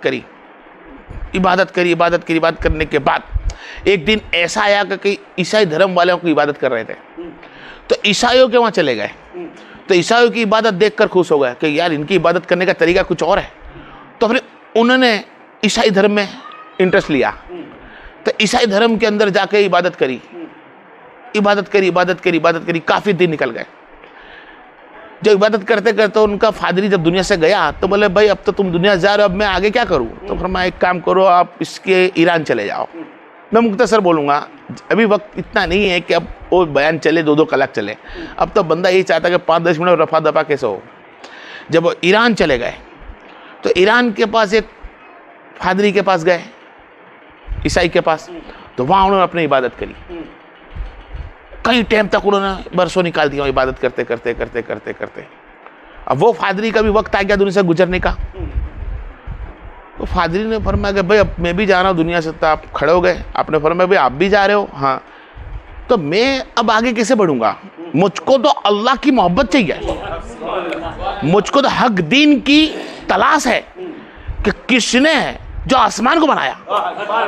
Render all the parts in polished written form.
करी, इबादत करी, इबादत करी। इबादत करने के बाद एक दिन ऐसा आया कि ईसाई धर्म वालों को इबादत कर रहे थे, तो ईसाइयों के वहाँ चले गए। तो ईसाइयों की इबादत देखकर खुश हो गए कि यार इनकी इबादत करने का तरीका कुछ और है। तो फिर उन्होंने ईसाई धर्म में इंटरेस्ट लिया, तो ईसाई धर्म के अंदर जाके इबादत करी, इबादत करी, इबादत करी, इबादत करी। काफ़ी दिन निकल गए। जब इबादत करते करते उनका फादरी जब दुनिया से गया तो बोले भाई अब तो तुम दुनिया जा रहे हो, अब मैं आगे क्या करूँ? तो फरमाया एक काम करो, आप इसके ईरान चले जाओ। मैं मुख्तसर बोलूँगा, अभी वक्त इतना नहीं है कि अब वो बयान चले 2-2 कलाक चले। अब तो बंदा यही चाहता है कि 5-10 मिनट रफा दफा कैसे हो। जब वो ईरान चले गए तो ईरान के पास एक फादरी के पास गए, ईसाई के पास, तो वहाँ उन्होंने अपनी इबादत करी। कई टाइम तक उन्होंने बरसों निकाल दिया इबादत करते करते करते करते करते। अब वो फादरी का भी वक्त आ गया दुनिया से गुजरने का। तो फादरी ने फरमाया कि भाई अब मैं भी जा रहा हूँ दुनिया से। तो आप खड़े हो गए, आपने फरमाया भाई आप भी जा रहे हो? हाँ। तो मैं अब आगे कैसे बढ़ूंगा? मुझको तो अल्लाह की मोहब्बत चाहिए, मुझको तो हक दीन की तलाश है कि किसने जो आसमान को बनाया,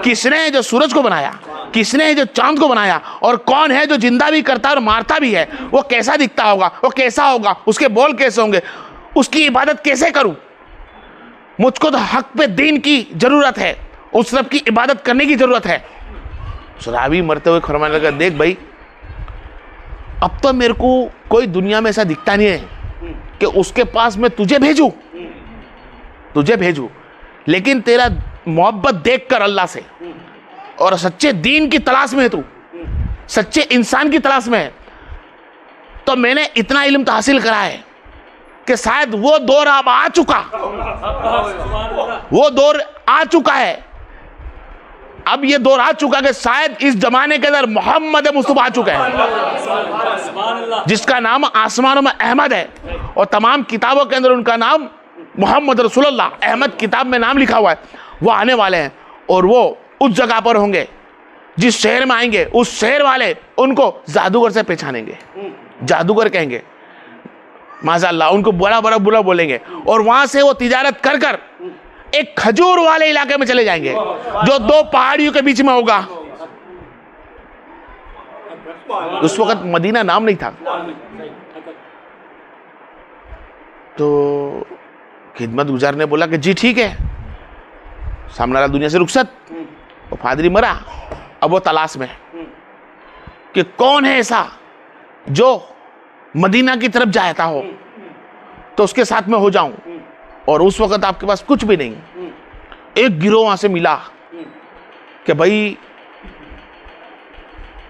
किसने है जो सूरज को बनाया, किसने है जो चांद को बनाया, और कौन है जो जिंदा भी करता और मारता भी है। वो कैसा दिखता होगा, वो कैसा होगा, उसके बोल कैसे होंगे, उसकी इबादत कैसे करूं? मुझको तो हक पे दीन की जरूरत है, उस रब की इबादत करने की जरूरत है। सहाबी मरते हुए फरमाने लगा, देख भाई अब तो मेरे को कोई दुनिया में ऐसा दिखता नहीं है कि उसके पास मैं तुझे भेजूं, लेकिन तेरा मोहब्बत देखकर अल्लाह से और सच्चे दीन की तलाश में है, तू सच्चे इंसान की तलाश में है, तो मैंने इतना इल्म तो हासिल करा है कि शायद वो दौर अब आ चुका, वो दौर आ चुका है। अब ये दौर आ चुका कि शायद इस जमाने के अंदर मोहम्मद मुस्तफा आ चुका है, जिसका नाम आसमानों में अहमद है और तमाम किताबों के अंदर उनका नाम मोहम्मद रसूलुल्लाह अहमद किताब में नाम लिखा हुआ है। वो आने वाले हैं और वो उस जगह पर होंगे, जिस शहर में आएंगे उस शहर वाले उनको जादूगर से पहचानेंगे, जादूगर कहेंगे माज़ाल्लाह, उनको बड़ा बड़ा बुरा बोलेंगे, और वहां से वो तिजारत कर कर एक खजूर वाले इलाके में चले जाएंगे जो 2 पहाड़ियों के बीच में होगा। उस वक्त मदीना नाम नहीं था। तो खिदमत गुजार ने बोला कि जी ठीक है, सामने वाला दुनिया से रुखसत। वो फादरी मरा, अब वो तलाश में कि कौन है ऐसा जो मदीना की तरफ जाता हो तो उसके साथ में हो जाऊं। और उस वक्त आपके पास कुछ भी नहीं। एक गिरोह वहां से मिला कि भाई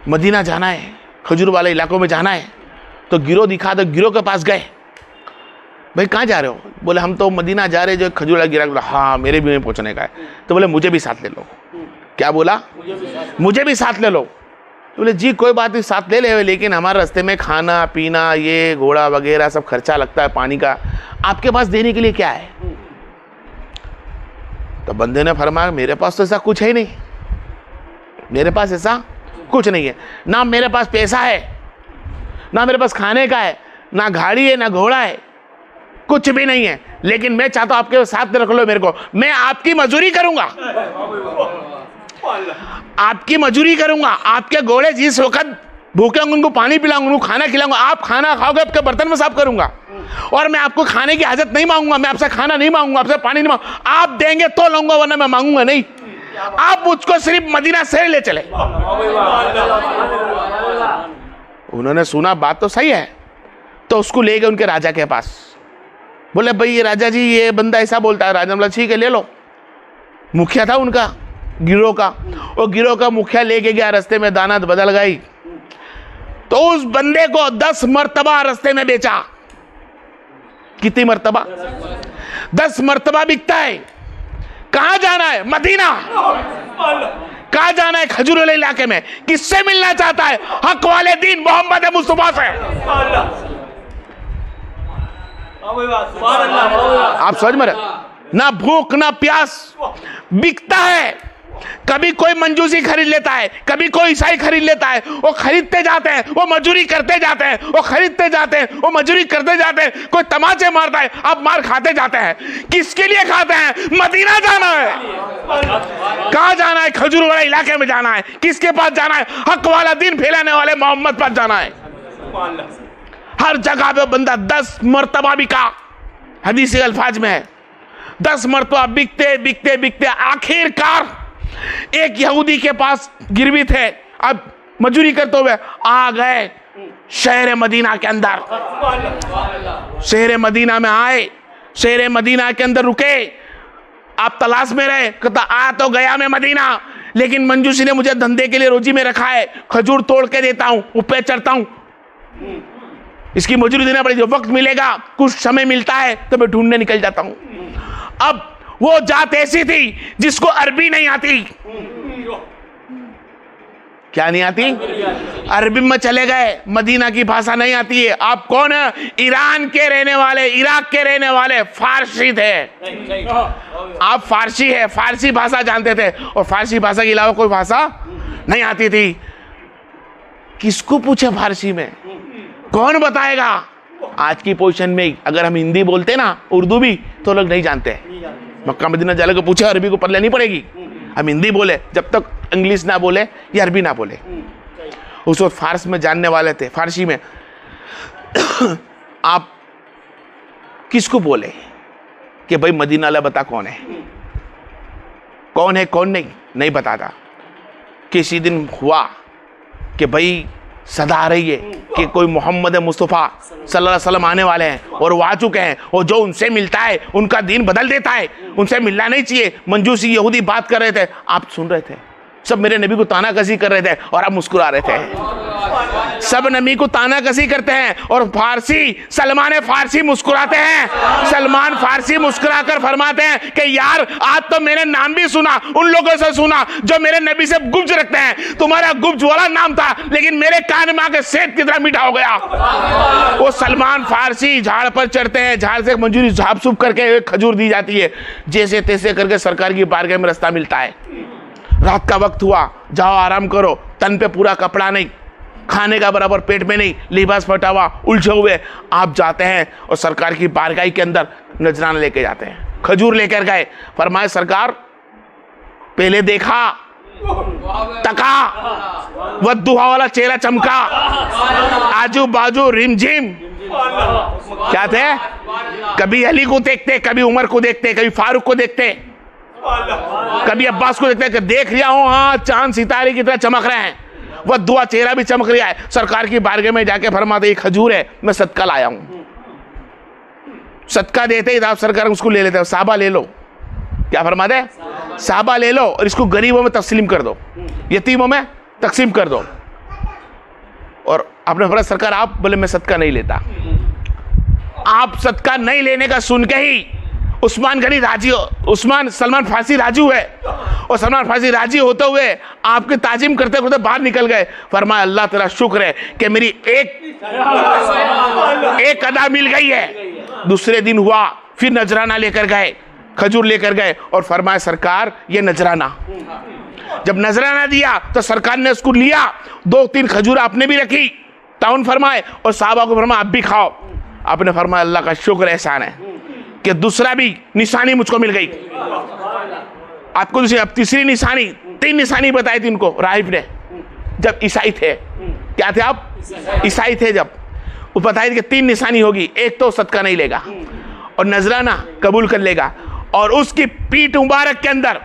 मदीना जाना है, खजूर वाले इलाकों में जाना है। तो गिरोह दिखा, तो गिरोह के पास गए, भाई कहाँ जा रहे हो? बोले हम तो मदीना जा रहे हैं, जो खजूर वाला गिरा। बोला हाँ मेरे भी में पहुंचने का है। तो बोले मुझे भी साथ ले लो। क्या बोला? मुझे भी साथ ले लो। तो बोले जी कोई बात नहीं, साथ ले ले, लेकिन हमारे रास्ते में खाना पीना, ये घोड़ा वगैरह सब खर्चा लगता है, पानी का, आपके पास देने के लिए क्या है? तो बंदे ने फरमाया मेरे पास तो ऐसा कुछ है ही नहीं, मेरे पास ऐसा कुछ नहीं है, ना मेरे पास पैसा है, ना मेरे पास खाने का है, ना गाड़ी है, ना घोड़ा है, कुछ भी नहीं है। लेकिन मैं चाहता हूं आपके साथ रख लो मेरे को, मैं आपकी मजदूरी करूंगा, आपकी मजदूरी करूंगा। आपके घोड़े जिस वक्त भूखे होंगे उनको पानी पिलाऊंगा, उनको खाना खिलाऊंगा, आप खाना खाओगे, आपके बर्तन में साफ करूंगा, और मैं आपको खाने की हाजत नहीं मांगूंगा, मैं आपसे खाना नहीं मांगूंगा, आपसे पानी नहीं मांगूंगा, आप देंगे तो लूंगा वरना मैं मांगूंगा नहीं। आप मुझको सिर्फ मदीना शहर ले चले। उन्होंने सुना बात तो सही है, तो उसको ले गए उनके राजा के पास। बोले भाई ये राजा जी ये बंदा ऐसा बोलता है। राजा बोला ठीक है ले लो। मुखिया था उनका गिरोह का, वो गिरोह का मुखिया लेके गया, रास्ते में दाना बदल गई, तो उस बंदे को 10 मरतबा रास्ते में बेचा। कितनी मरतबा? 10 मरतबा बिकता है। कहां जाना है? मदीना। कहां जाना है? खजूर वाले इलाके में। किससे मिलना चाहता है? हक वाले दीन मोहम्मद मुस्तफा से। आप समझ में रहे? ना भूख ना प्यास, बिकता है कभी कोई मंजूसी खरीद लेता है, कभी कोई ईसाई खरीद लेता है, वो खरीदते जाते हैं, वो मजूरी करते जाते हैं, वो खरीदते जाते हैं, वो मजूरी करते जाते हैं। कोई तमाचे मारता है, आप मार खाते जाते हैं। किसके लिए खाते हैं? मदीना जाना है। कहां जाना है? खजूर वाले इलाके में जाना है। किसके पास जाना है? हक वाला दिन फैलाने वाले मोहम्मद पास जाना है। हर जगह पे बंदा 10 मरतबा बिका, हदीस के अल्फाज में है 10 मरतबा बिकते बिकते बिकते आखिरकार एक यहूदी के पास गिरवी थे, अब मजूरी करते हुए आ गए शहर मदीना के अंदर। शहर मदीना में आए, शहर मदीना के अंदर रुके, आप तलाश में रहे, कहता आ तो गया मैं मदीना, लेकिन मंजूसी ने मुझे धंधे के लिए रोजी में रखा है, खजूर तोड़ के देता हूं, ऊपर चढ़ता हूं, इसकी मजूरी देना पड़ेगी, जो वक्त मिलेगा, कुछ समय मिलता है तो मैं ढूंढने निकल जाता हूं। अब वो जात ऐसी थी जिसको अरबी नहीं आती। क्या नहीं आती? अरबी में चले गए, मदीना की भाषा नहीं आती है। आप कौन है? ईरान के रहने वाले, इराक के रहने वाले फारसी थे। आप फारसी है, फारसी भाषा जानते थे, और फारसी भाषा के अलावा कोई भाषा नहीं आती थी। किसको पूछे फारसी में? कौन बताएगा? आज की पोजीशन में अगर हम हिंदी बोलते ना, उर्दू भी, तो लोग नहीं जानते। मक्का मदीना जाले को पूछे, अरबी को पढ़ लेनी पड़ेगी। हम हिंदी बोले, जब तक इंग्लिश ना बोले या अरबी ना बोले। उस वक्त फारस में जानने वाले थे, फारसी में। आप किसको बोले कि भाई मदीना वाला बता कौन है, कौन है कौन नहीं बताता। किसी दिन हुआ कि भाई सदा आ रही है कि कोई मोहम्मद मुस्तफ़ा सल्लल्लाहु अलैहि वसल्लम आने वाले हैं और वो आ चुके हैं, और जो उनसे मिलता है उनका दीन बदल देता है, उनसे मिलना नहीं चाहिए। मंजूसी यहूदी बात कर रहे थे, आप सुन रहे थे, सब मेरे नबी को तानाकसी कर रहे थे और आप मुस्कुरा रहे थे। सब नबी को तानाकसी करते हैं और फारसी, सलमान फारसी मुस्कुराते हैं। सलमान फारसी मुस्कुराकर फरमाते हैं कि यार आज तो मैंने नाम भी सुना, उन लोगों से सुना जो मेरे नबी से गुब्ज रखते हैं। तुम्हारा गुब्ज वाला नाम था, लेकिन मेरे कान में आके सेठ की तरह मीठा हो गया। वो सलमान फारसी झाड़ पर चढ़ते हैं, झाड़ से मंजूरी झाप सूप करके खजूर दी जाती है, जैसे तैसे करके सरकार की बारगाह में रास्ता मिलता है। रात का वक्त हुआ, जाओ आराम करो, तन पे पूरा कपड़ा नहीं, खाने का बराबर पेट में नहीं, लिबास फटा हुआ, उलझे हुए आप जाते हैं और सरकार की बारगाह के अंदर नजराना लेके जाते हैं। खजूर लेकर गए, फरमाए सरकार पहले देखा, तका, वह दुहा वाला चेहरा चमका, आजू बाजू रिमझिम। क्या थे? कभी अली को देखते, कभी उमर को देखते, कभी फारूक को देखते, कभी अब्बास को देखते, देख लिया हूं, हाँ चांद सितारे की तरह चमक रहे हैं। वह दुआ चेहरा भी चमक रहा है। सरकार की बारगाह में जाके फरमाते, खजूर है, मैं सदका लाया हूं। सदका देते ही आप सरकार उसको ले लेते, साहबा ले लो। क्या फरमाते? साहबा ले लो और इसको गरीबों में तस्लीम कर दो, यतीमों में तकसीम कर दो। और आपने फरमाया सरकार आप बोले मैं सदका नहीं लेता। आप सदका नहीं लेने का सुन के ही उस्मान गनी राजी, उस्मान सलमान फारसी राजी हुए, और सलमान फारसी राजी होते हुए आपकी ताजीम करते करते बाहर निकल गए। फरमाया अल्लाह तेरा शुक्र है कि मेरी एक अदा मिल गई है। दूसरे दिन हुआ, फिर नजराना लेकर गए, खजूर लेकर गए और फरमाया सरकार ये नजराना। जब नजराना दिया तो सरकार ने उसको लिया, 2-3 खजूर आपने भी रखी, ताउन फरमाए, और साहबा को फरमाया आप भी खाओ। आपने फरमाया अल्लाह का शुक्र एहसान है कि दूसरा भी निशानी मुझको मिल गई। आपको दूसरी, अब तीसरी निशानी, 3 निशानी बताई थी उनको राहिब ने जब ईसाई थे। क्या थे आप? ईसाई थे। जब वो बताई थी कि 3 निशानी होगी, एक तो सदका नहीं लेगा और नजराना कबूल कर लेगा, और उसकी पीठ मुबारक के अंदर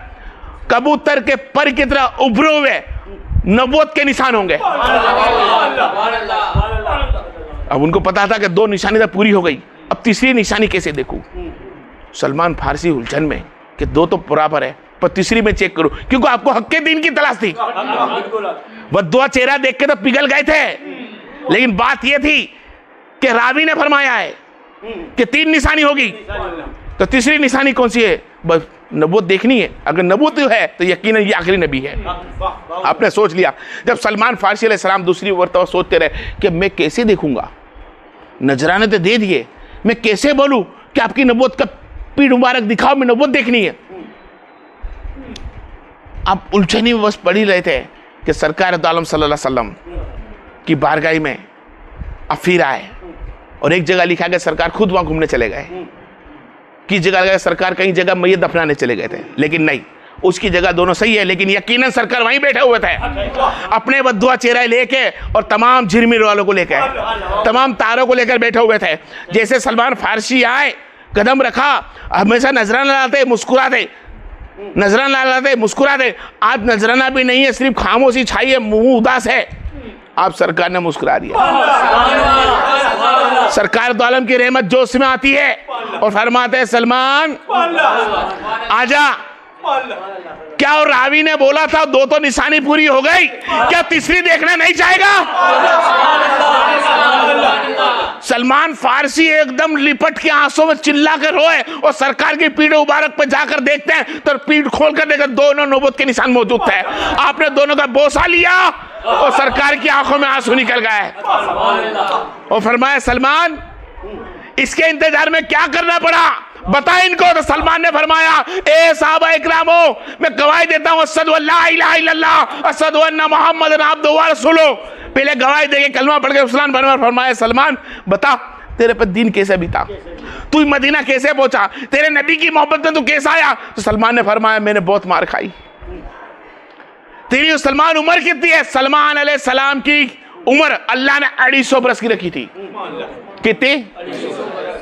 कबूतर के पर की तरह उभरे हुए नबूवत के निशान होंगे। अब उनको पता था कि 2 निशानी तो पूरी हो गई, अब तीसरी निशानी कैसे देखूं? सलमान फारसी उलझन में कि 2 तो बराबर है, पर तीसरी में चेक करूं, क्योंकि आपको हक के दीन की तलाश थी। वह 2 चेहरा देख के तो पिघल गए थे, लेकिन बात यह थी कि रावी ने फरमाया है कि 3 निशानी होगी, तो तीसरी निशानी कौन सी है? बस नबूवत देखनी है। अगर नबूवत है तो यकीनन ये आखिरी नबी है। आपने सोच लिया। जब सलमान फारसी अलैहिस्सलाम दूसरी मरतबा सोचते रहे कि मैं कैसे देखूंगा, नजराने तो दे दिए, मैं कैसे बोलूं कि आपकी नबूवत का पीठ मुबारक दिखाओ, मैं नबूवत देखनी है। आप उलझनी में बस पड़ ही रहे थे कि सरकार दो आलम सल्लल्लाहु अलैहि वसल्लम की बारगाही में अब फिर आए, और एक जगह लिखा गया सरकार खुद वहां घूमने चले गए, किस जगह गए सरकार, कहीं जगह मैयत दफनाने चले गए थे, लेकिन नहीं, उसकी जगह दोनों सही है, लेकिन यकीनन सरकार वहीं बैठे हुए थे अपने बद्दुआ चेहरा लेके और तमाम झिरमिर वालों को लेकर, तमाम तारों को लेकर बैठे हुए थे। जैसे सलमान फारसी आए, कदम रखा, हमेशा नजराना लाते मुस्कुराते, नजराना लाते मुस्कुराते, आज नजराना भी नहीं है, सिर्फ खामोशी छाई है, मुंह उदास है, आप सरकार ने मुस्कुरा दिया। सरकार दो आलम की रहमत जोश में आती है और फरमाते हैं सलमान आजा। क्या और रावी ने बोला था दो तो निशानी पूरी हो गई, क्या तीसरी देखना नहीं चाहेगा? सलमान फारसी एकदम लिपट के आंसू में चिल्ला कर रोए और सरकार की पीठ मुबारक पे जाकर देखते हैं तो पीठ खोल कर देखकर दोनों नबूवत के निशान मौजूद थे। आपने दोनों का बोसा लिया और सरकार की आंखों में आंसू निकल गए और फरमाया सलमान इसके इंतजार में क्या करना पड़ा, बता इनको। तो सलमान ने फरमाया ए साहबा इकरामो, मैं गवाही देता हूं अशहदु अल्ला इलाहा इल्लल्लाह अशहदु अन्ना मुहम्मदन अब्दुहु व रसूलुहु। पहले गवाही देके कलमा पढ़ के फरमाया सलमान बता तेरे पर दिन कैसे बीता, तू मदीना कैसे पहुंचा, तेरे नबी की मोहब्बत में तू कैसा आया? तो सलमान ने फरमाया मैंने बहुत मार खाई। तेरी सलमान उम्र कितनी है? सलमान अलैहिस्सलाम की उम्र अल्लाह ने 250 बरस की रखी थी। कितनी?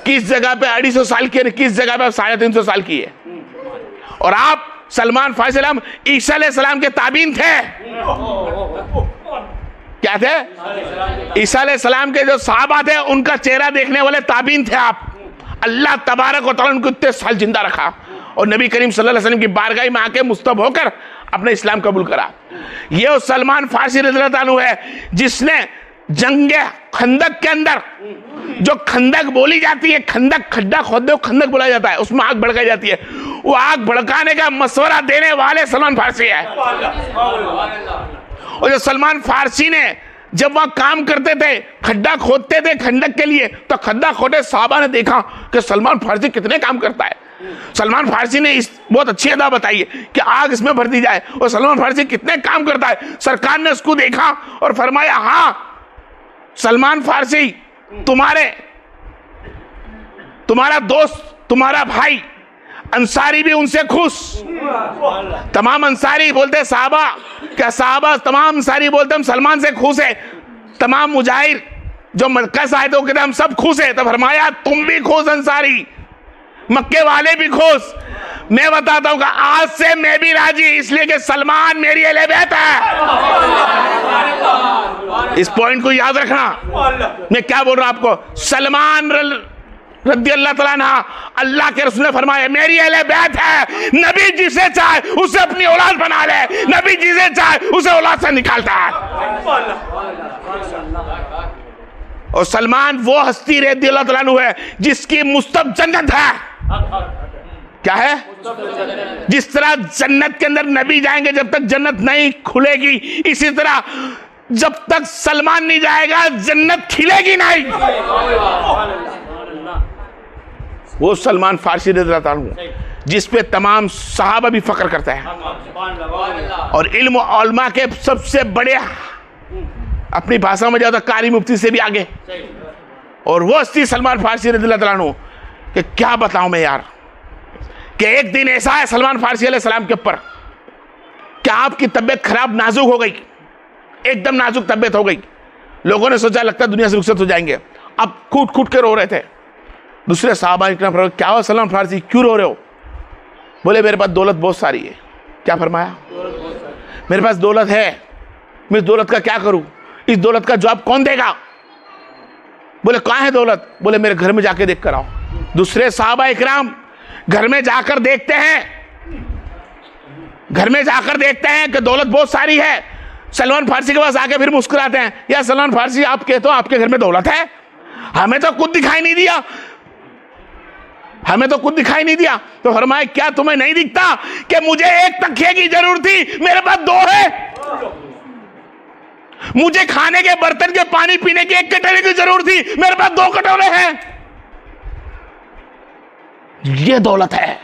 किस जगह पे 250 साल की है, किस जगह पे 350 साल की है। और आप सलमान फारसी ईसा अलैहिस्सलाम के ताबीन थे। क्या थे? ईसा अलैहिस्सलाम के जो सहाबा थे उनका चेहरा देखने वाले ताबीन थे आप। अल्लाह तबारक व तआला उनको इतने साल जिंदा रखा और नबी करीम सल्लल्लाहु अलैहि वसल्लम की बारगाह में आके मुस्तब होकर अपने इस्लाम कबूल करा। ये उस सलमान फारसी रज़ियल्लाहु अन्हु है जिसने जंगे खंदक के अंदर जो खंदक बोली जाती है, खंदक खड्डा खोदते खंदक बोला जाता है, उसमें आग भड़काई जाती है, वो आग भड़काने का मशवरा देने वाले सलमान फारसी है। और जो सलमान फारसी ने जब वहां काम करते थे, खड्डा खोदते थे खंदक के लिए, तो खड्डा खोदे साहबा ने देखा कि सलमान फारसी कितने काम करता है। सलमान फारसी ने इस बहुत अच्छी अदा बताई है कि आग इसमें भर दी जाए और सलमान फारसी कितने काम करता है। सरकार ने उसको देखा और फरमाया हाँ सलमान फारसी तुम्हारा दोस्त, तुम्हारा भाई अंसारी भी उनसे खुश। तमाम अंसारी बोलते साहबा, क्या साहबा तमाम अंसारी बोलते हम सलमान से खुश है। तमाम मुजाहिर जो मक्का से आए थे वो कहते हम सब खुश है। तो फरमाया तुम भी खुश अंसारी, मक्के वाले भी खुश। मैं बताता हूं कि आज से मैं भी राजी, इसलिए कि सलमान मेरी अहले बैत है। इस पॉइंट को याद रखना। मैं क्या बोल रहा हूं आपको, सलमान रज़ी अल्लाह तआला अन्हु अल्लाह के रसूल ने फरमाया मेरी अहले बैत है। नबी जिसे चाहे उसे अपनी औलाद बना ले, नबी जिसे चाहे उसे औलाद से निकालता है। और सलमान वो हस्ती रज़ी अल्लाह तआला अन्हु है जिसकी मुस्तब जन्नत है। क्या है? जिस तरह जन्नत के अंदर नबी जाएंगे जब तक जन्नत नहीं खुलेगी, इसी तरह जब तक सलमान नहीं जाएगा जन्नत खिलेगी नहीं। वो सलमान फारसी रज़ियल्लाहु अन्हु जिस पे तमाम सहाबा भी फख्र करते हैं और इल्म और उलमा के सबसे बड़े, अपनी भाषा में जाओ तो कारी मुफ्ती से भी आगे, और वो हस्ती सलमान फारसी रज़ियल्लाहु अन्हु कि क्या बताऊं मैं यार, कि एक दिन ऐसा है सलमान फारसी अलैहिस्सलाम के ऊपर कि आपकी तबीयत खराब नाजुक हो गई, एकदम नाजुक तबीयत हो गई। लोगों ने सोचा लगता है दुनिया से रुखसत हो जाएंगे, अब कूट कूट के रो रहे थे। दूसरे साहबा इकराम क्या हो सलमान फारसी क्यों रो रहे हो? बोले मेरे पास दौलत बहुत सारी है। क्या फरमाया? मेरे पास दौलत है, मैं इस दौलत का क्या करूं, इस दौलत का जवाब कौन देगा? बोले कहां है दौलत? बोले मेरे घर में जाके देख कर आओ। दूसरे साहबा इकराम घर में जाकर देखते हैं, घर में जाकर देखते हैं कि दौलत बहुत सारी है। सलमान फारसी के पास आके फिर मुस्कुराते हैं, या सलमान फारसी आप कहते हो आपके घर में दौलत है, हमें तो कुछ दिखाई नहीं दिया, हमें तो कुछ दिखाई नहीं दिया। तो फरमाया क्या तुम्हें नहीं दिखता कि मुझे एक तकिए की जरूरत थी, मेरे पास दो है। मुझे खाने के बर्तन के पानी पीने के एक कटोरे की जरूरत थी, मेरे पास दो कटोरे हैं। ये दौलत है,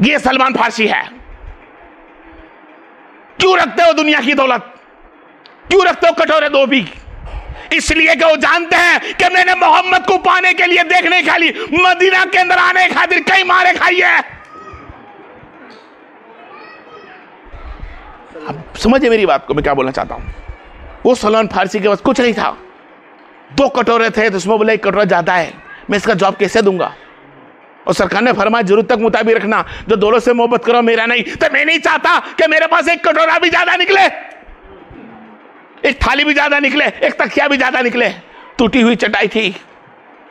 ये सलमान फारसी है। क्यों रखते हो दुनिया की दौलत, क्यों रखते हो कटोरे दो भी? इसलिए कि वो जानते हैं कि मैंने मोहम्मद को पाने के लिए देखने खाली मदीना के अंदर आने खातिर कई मारे खाई है। अब समझिए मेरी बात को, मैं क्या बोलना चाहता हूं। वो सलमान फारसी के पास कुछ नहीं था, 2 कटोरे थे, तो उसमें बोला 1 कटोरा ज्यादा है, मैं इसका जवाब कैसे दूंगा? और सरकार ने फरमाया जरूरत तक मुताबिक रखना, जो दोनों से मोहब्बत करो, मेरा नहीं। तो मैं नहीं चाहता कि मेरे पास 1 कटोरा भी ज्यादा निकले, 1 थाली भी ज्यादा निकले, 1 तकिया भी ज्यादा निकले। टूटी हुई चटाई थी,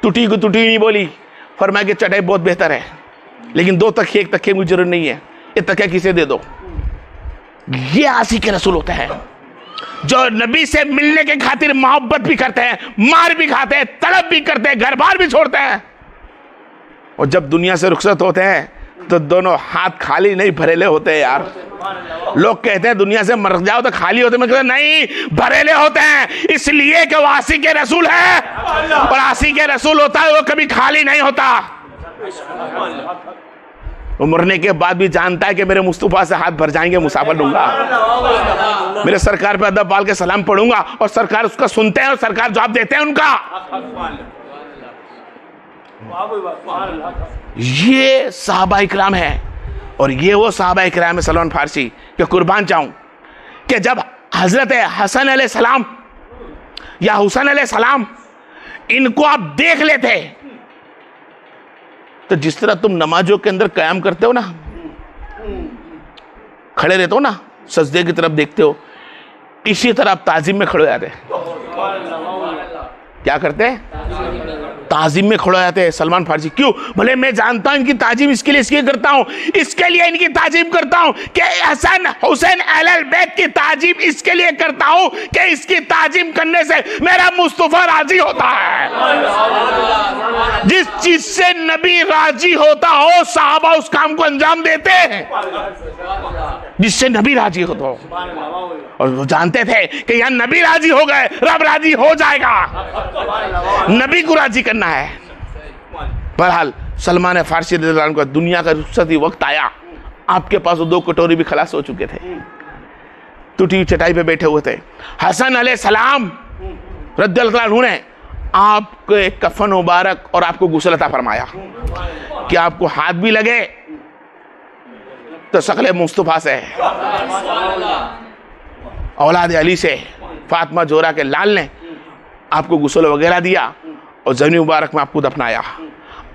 टूटी को टूटी नहीं बोली, फरमाया कि चटाई बहुत बेहतर है, लेकिन 2 तकिए 1 तकिए मुझे जरूरत नहीं है, 1 तकिया किसे दे दो। ये आशिक रसूल होते हैं, जो नबी से मिलने के खातिर मोहब्बत भी करते हैं, मार भी खाते हैं, तड़प भी करते हैं, घर बार भी छोड़ते हैं, और जब दुनिया से रुखसत होते हैं तो दोनों हाथ खाली नहीं भरेले होते हैं। यार लोग कहते हैं दुनिया से मर जाओ तो खाली होते, मैं कहता नहीं, भरेले होते हैं, इसलिए कि वो आशिक रसूल है, और आशिक रसूल होता है वो कभी खाली नहीं होता। वो मरने के बाद भी जानता है कि मेरे मुस्तफा से हाथ भर जाएंगे, मुसाफर लूंगा, मेरे सरकार पे अदब पाल के सलाम पढ़ूंगा, और सरकार उसका सुनते हैं और सरकार जवाब देते हैं उनका। ये सहाबा इकराम है, और ये वो सहाबा इकराम है सलमान फारसी के कुर्बान चाहूं कि जब हजरत हसन अलैहि सलाम या हुसैन अलैहि सलाम इनको आप देख लेते, तो जिस तरह तुम नमाजों के अंदर कयाम करते हो ना, खड़े रहते हो ना, सजदे की तरफ देखते हो, इसी तरह आप ताजीम में खड़े हो जाते। क्या करते हैं? ताजीम में खड़े हो जाते हैं सलमान फारसी। क्यों? भले मैं जानता हूं इनकी ताजीम इसके लिए इसलिए करता हूं, इसके लिए इनकी ताजीम करता हूं कि हसन हुसैन अहल बैत की ताजीम इसके लिए करता हूं कि इसकी ताजीम करने से मेरा मुस्तफा राजी होता है। जिस चीज से नबी राजी होता हो, साहबा उस काम को अंजाम देते हैं जिससे नबी राजी होता हो, और वो जानते थे कि यार नबी राजी हो गए, रब राजी हो जाएगा, नबी को राजी करना है। बहरहाल सलमान फारसी का दुनिया का रुखसती वक्त आया, आपके पास वो 2 कटोरी भी खलास हो चुके थे, टूटी हुई चटाई पे बैठे हुए थे। हसन अलैहि सलाम रद्दियल्लाहु अन्हु ने आपको एक कफन मुबारक और आपको गुस्ल अता फरमाया कि आपको हाथ भी लगे तो शकल मुस्तफा से, औलाद अली से, फातिमा जोहरा के लाल ने आपको गुस्ल वगैरह दिया और ज़मीन मुबारक में आपको दफनाया।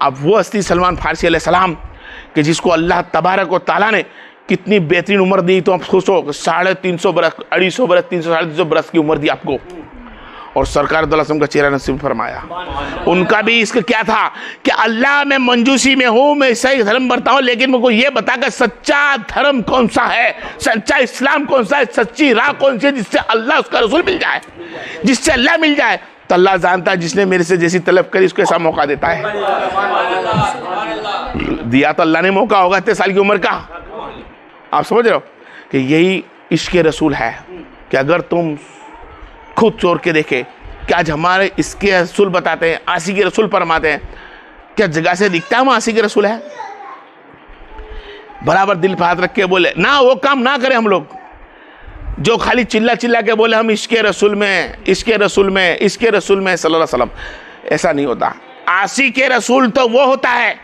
अब वो हस्ती सलमान फारसी अलैहि सलाम कि जिसको अल्लाह तबारक व तआला ने कितनी बेहतरीन उम्र दी, तो आप सोचो 350 बरस, 250 बरस, 300 350 बरस की उम्र दी आपको, और सरकार दौलत का चेहरा नसीब फरमाया। उनका भी इसका क्या था कि अल्लाह मैं मंजूसी में हूँ, मैं सही धर्म बरता हूँ, लेकिन मुझको ये बता कि सच्चा धर्म कौन सा है, सच्चा इस्लाम कौन सा है, सच्ची राह कौन सी है, जिससे अल्लाह उसका रसूल मिल जाए, जिससे अल्लाह मिल जाए। तो अल्लाह जानता है जिसने मेरे से जैसी तलब करी उसको ऐसा मौका देता है। दिया तो अल्लाह ने मौका होगा इतने साल की उम्र का। आप समझ रहे हो कि यही इश्क रसूल है कि अगर तुम खुद चोर के देखे कि आज हमारे इसके रसूल बताते हैं, आशिक रसूल फरमाते हैं, क्या जगह से दिखता है हम आशिक रसूल है? बराबर दिल पे हाथ रख के बोले ना, वो काम ना करें हम लोग जो खाली चिल्ला चिल्ला के बोले हम इसके रसूल में, इसके रसूल में, इसके रसूल में सल्लल्लाहु अलैहि वसल्लम। ऐसा नहीं होता। आशिक रसूल तो वो होता है,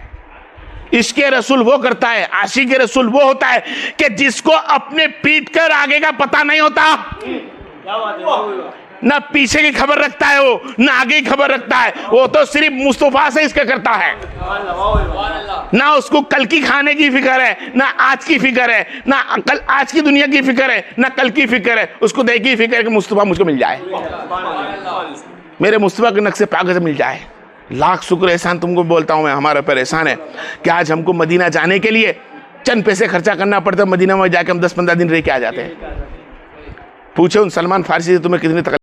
इसके रसूल वो करता है, आशिक रसूल वो होता है कि जिसको अपने पीठ कर आगे का पता नहीं होता, ना पीछे की खबर रखता है वो, ना आगे की खबर रखता है, वो तो सिर्फ मुस्तफा से इसका करता है। ना उसको कल की खाने की फिक्र है, ना आज की फिक्र है, ना कल आज की दुनिया की फिक्र है, ना कल की फिक्र है, उसको देख की फिक्र है कि मुस्तफा मुझको मिल जाए, मेरे मुस्तफा के नक्शे पाक से मिल जाए। लाख शुक्र एहसान तुमको बोलता हूं मैं, हमारे पर एहसान है कि आज हमको मदीना जाने के लिए चंद पैसे खर्चा करना पड़ता है, मदीना में जाके हम 10-15 दिन रह के आ जाते हैं। पूछो उन सलमान फारसी से तुम्हें कितनी